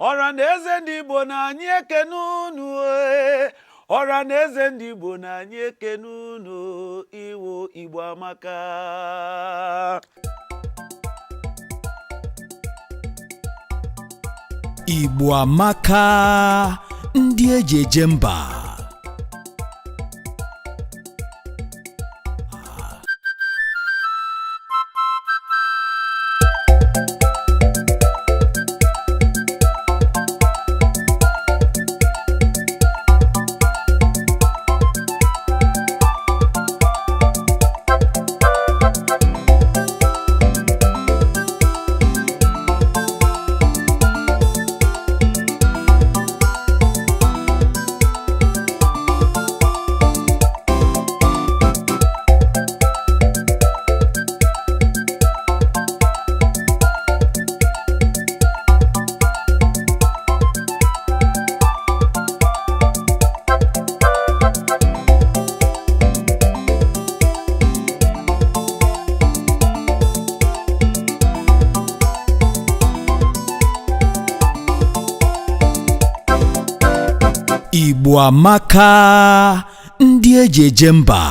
Ọra na eze ndị Igbo na anyị ekene unu. Ọra na eze ndị Igbo na anyị ekene unu. Iwo Igbo amaka. Igbo amaka, ndị eji eje mba. Igbo amaka, ndị eji eje mba.